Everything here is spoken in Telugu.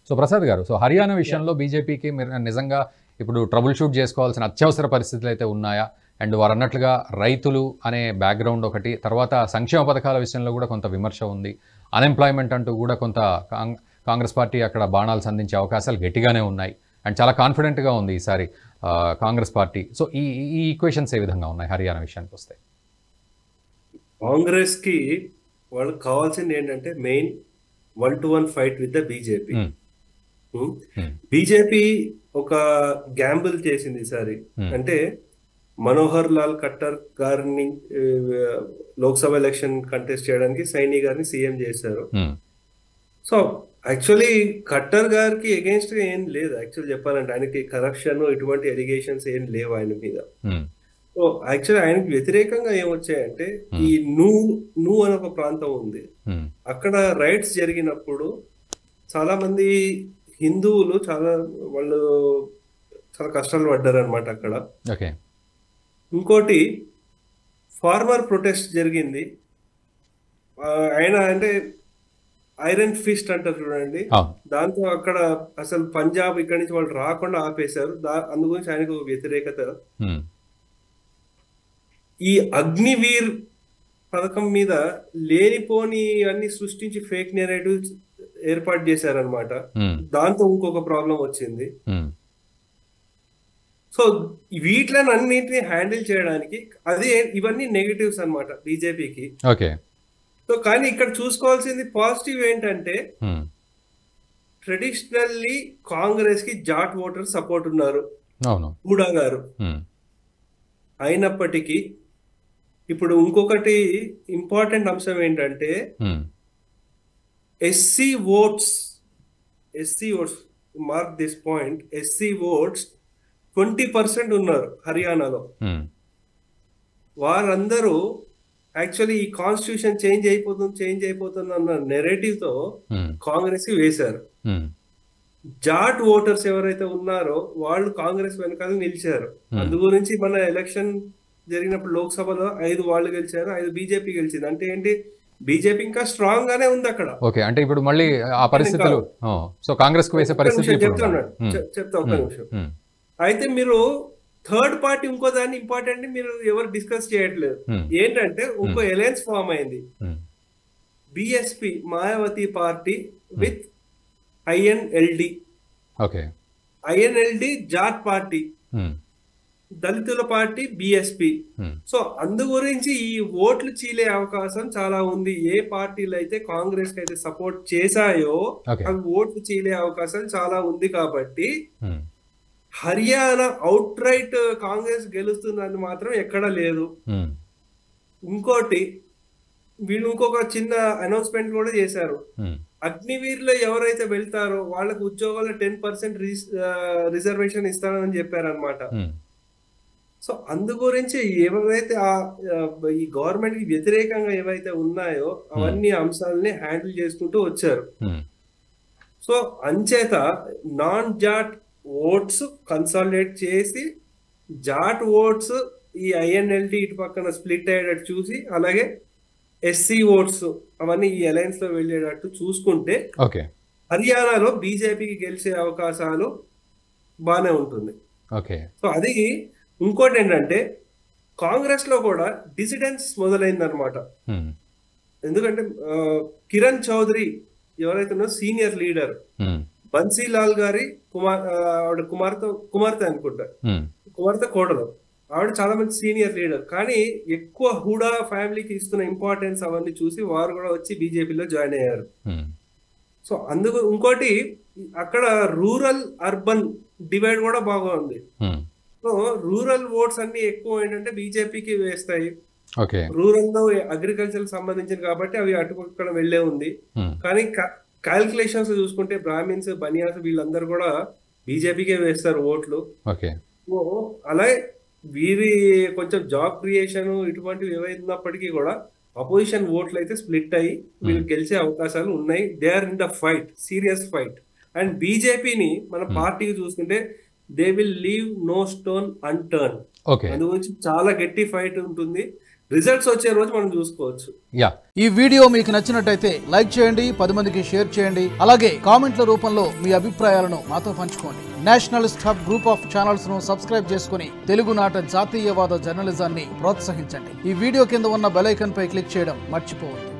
సో ప్రసాద్ గారు, సో హర్యానా విషయంలో బీజేపీకి మీరు నిజంగా ఇప్పుడు ట్రబుల్ షూట్ చేసుకోవాల్సిన అత్యవసర పరిస్థితులు అయితే ఉన్నాయా? అండ్ వారు అన్నట్లుగా రైతులు అనే బ్యాక్గ్రౌండ్ ఒకటి, తర్వాత సంక్షేమ పథకాల విషయంలో కూడా కొంత విమర్శ ఉంది, అన్ఎంప్లాయ్మెంట్ అంటూ కూడా కొంత కాంగ్రెస్ పార్టీ అక్కడ బాణాలు సంధించే అవకాశాలు గట్టిగానే ఉన్నాయి. అండ్ చాలా కాన్ఫిడెంట్గా ఉంది ఈసారి కాంగ్రెస్ పార్టీ. సో ఈ ఈ ఈక్వేషన్స్ ఏ విధంగా ఉన్నాయి హర్యానా విషయానికి వస్తే? కాంగ్రెస్కి వాళ్ళకి కావాల్సింది ఏంటంటే main 1-to-1 fight with the BJP. BJP ఒక గ్యాంబుల్ చేసింది ఈసారి. అంటే మనోహర్ లాల్ ఖట్టర్ గారిని లోక్సభ ఎలక్షన్ కంటెస్ట్ చేయడానికి సైని గారిని సీఎం చేశారు. సో యాక్చువల్లీ ఖట్టర్ గారికి అగేన్స్ట్ గా ఏం లేదు. యాక్చువల్ చెప్పాలంటే ఆయనకి కరప్షన్ ఇటువంటి ఎలిగేషన్స్ ఏం లేవు ఆయన మీద. సో యాక్చువల్లీ ఆయనకి వ్యతిరేకంగా ఏమొచ్చాయంటే ఈ నూ అనే ఒక ప్రాంతం ఉంది, అక్కడ రైట్స్ జరిగినప్పుడు చాలా మంది హిందువులు వాళ్ళు చాలా కష్టాలు పడ్డారు అనమాట అక్కడ. ఇంకోటి ఫార్మర్ ప్రొటెస్ట్ జరిగింది. ఆయన అంటే ఐరన్ ఫిస్ట్ అంటారు చూడండి, దాంతో అక్కడ అసలు పంజాబ్ ఇక్కడి నుంచి వాళ్ళు రాకుండా ఆపేశారు. అందు గురించి ఆయనకు వ్యతిరేకత. ఈ అగ్నివీర్ పథకం మీద లేనిపోని అన్ని సృష్టించి ఫేక్ నెరేటివ్స్ ఏర్పాటు చేశారనమాట. దాంతో ఇంకొక ప్రాబ్లం వచ్చింది. సో వీటిని అన్నింటినీ హ్యాండిల్ చేయడానికి ఇవన్నీ నెగటివ్స్ అనమాట బీజేపీకి. సో కానీ ఇక్కడ చూసుకోవాల్సింది పాజిటివ్ ఏంటంటే ట్రెడిషనల్లీ కాంగ్రెస్ కి జాట్ ఓటర్ సపోర్ట్ ఉన్నారు హూడా గారు. అయినప్పటికీ ఇప్పుడు ఇంకొకటి ఇంపార్టెంట్ అంశం ఏంటంటే SC votes mark this point, SC votes 20% ఉన్నారు హర్యానాలో. వారందరూ యాక్చువల్లీ ఈ కాన్స్టిట్యూషన్ చేంజ్ అయిపోతుంది అన్న నెరేటివ్ తో కాంగ్రెస్ కి వేశారు. జాట్ ఓటర్స్ ఎవరైతే ఉన్నారో వాళ్ళు కాంగ్రెస్ వెనకాల నిలిచారు. అందు గురించి మన ఎలక్షన్ జరిగినప్పుడు లోక్సభలో 5 వాళ్ళు గెలిచారు, 5 బీజేపీ గెలిచింది. అంటే ఏంటి, బీజేపీ ఇంకా స్ట్రాంగ్ గానే ఉంది అక్కడ. అంటే ఇప్పుడు మళ్ళీ ఆ పరిస్థితులు సో కాంగ్రెస్ కు వేసే పరిస్థితి చెప్తా ఒక్క నిమిషం. అయితే మీరు థర్డ్ పార్టీ ఇంకో దాన్ని ఇంపార్టెంట్ మీరు ఎవరు డిస్కస్ చేయట్లేదు. ఏంటంటే ఇంకో అలయన్స్ ఫామ్ అయింది, BSP Mayawati party with INLD. INLD Jat party, దళితుల పార్టీ బిఎస్పి. సో అందు గురించి ఈ ఓట్లు చీలే అవకాశం చాలా ఉంది. ఏ పార్టీలు అయితే కాంగ్రెస్ కి అయితే సపోర్ట్ చేశాయో అవి ఓట్లు చీలే అవకాశం చాలా ఉంది. కాబట్టి హర్యానా అవుట్ రైట్ కాంగ్రెస్ గెలుస్తుందని మాత్రం ఎక్కడ లేదు. ఇంకోటి వీళ్ళు ఇంకొక చిన్న అనౌన్స్మెంట్ కూడా చేశారు, అగ్నివీర్లో ఎవరైతే వెళ్తారో వాళ్ళకు ఉద్యోగాల్లో 10% రిజర్వేషన్ ఇస్తానని చెప్పారనమాట. సో అందు గురించి ఎవరైతే ఈ గవర్నమెంట్ కి వ్యతిరేకంగా ఏవైతే ఉన్నాయో అవన్నీ అంశాలని హ్యాండిల్ చేసుకుంటూ వచ్చారు. సో అంచేత నాన్ జాట్ ఓట్స్ కన్సాలిడేట్ చేసి జాట్ ఓట్స్ ఈ ఐఎన్ఎల్టీ ఇటు పక్కన స్ప్లిట్ అయ్యేటట్టు చూసి, అలాగే ఎస్సీ ఓట్స్ అవన్నీ ఈ అలయన్స్ లో వెళ్ళేటట్టు చూసుకుంటే హర్యానాలో బీజేపీకి గెలిచే అవకాశాలు బాగానే ఉంటుంది. సో అది ఇంకోటి ఏంటంటే కాంగ్రెస్ లో కూడా డిసిడెన్స్ మొదలైందనమాట. ఎందుకంటే కిరణ్ చౌదరి ఎవరైతే ఉన్నారో సీనియర్ లీడర్, బన్సీలాల్ గారి కుమార్తె అనుకుంటా, కుమార్తె కోడలు, ఆవిడ చాలా మంది సీనియర్ లీడర్. కానీ ఎక్కువ హూడా ఫ్యామిలీకి ఇస్తున్న ఇంపార్టెన్స్ అవన్నీ చూసి వారు కూడా వచ్చి బీజేపీలో జాయిన్ అయ్యారు. సో అందుకు ఇంకోటి అక్కడ రూరల్ అర్బన్ డివైడ్ కూడా బాగా ఉంది. సో రూరల్ ఓట్స్ అన్ని ఎక్కువ ఏంటంటే బీజేపీకి వేస్తాయి. రూరల్ లో అగ్రికల్చర్ సంబంధించిన కాబట్టి అవి అటుపక్కన వెళ్లే ఉంది. కానీ క్యాల్కులేషన్స్ చూసుకుంటే బ్రాహ్మిన్స్, బనియాస్ వీళ్ళందరూ కూడా బీజేపీకే వేస్తారు ఓట్లు. అలాగే వీరి కొంచెం జాబ్ క్రియేషన్ ఇటువంటివి ఏవైతున్నప్పటికీ కూడా అపోజిషన్ ఓట్లు అయితే స్ప్లిట్ అయ్యి వీళ్ళు గెలిచే అవకాశాలు ఉన్నాయి. They are in the fight, serious fight. And బీజేపీని మన పార్టీకి చూసుకుంటే they will leave no stone unturned. అందు గురించి చాలా గట్టి ఫైట్ ఉంటుంది. రిజల్ట్స్ వచ్చే రోజు మనం చూసుకోవచ్చు. యా, ఈ వీడియో మీకు నచ్చినట్టయితే లైక్ చేయండి, 10 మందికి షేర్ చేయండి. అలాగే కామెంట్ల రూపంలో మీ అభిప్రాయాలను మాతో పంచుకోండి. Nationalist hub group of channels ను సబ్స్క్రైబ్ చేసుకుని తెలుగునాట జాతీయవాద జర్నలిజాన్ని ప్రోత్సహించండి. ఈ వీడియో కింద ఉన్న బెల్ ఐకాన్ పై క్లిక్ చేయడం మర్చిపోవద్దు.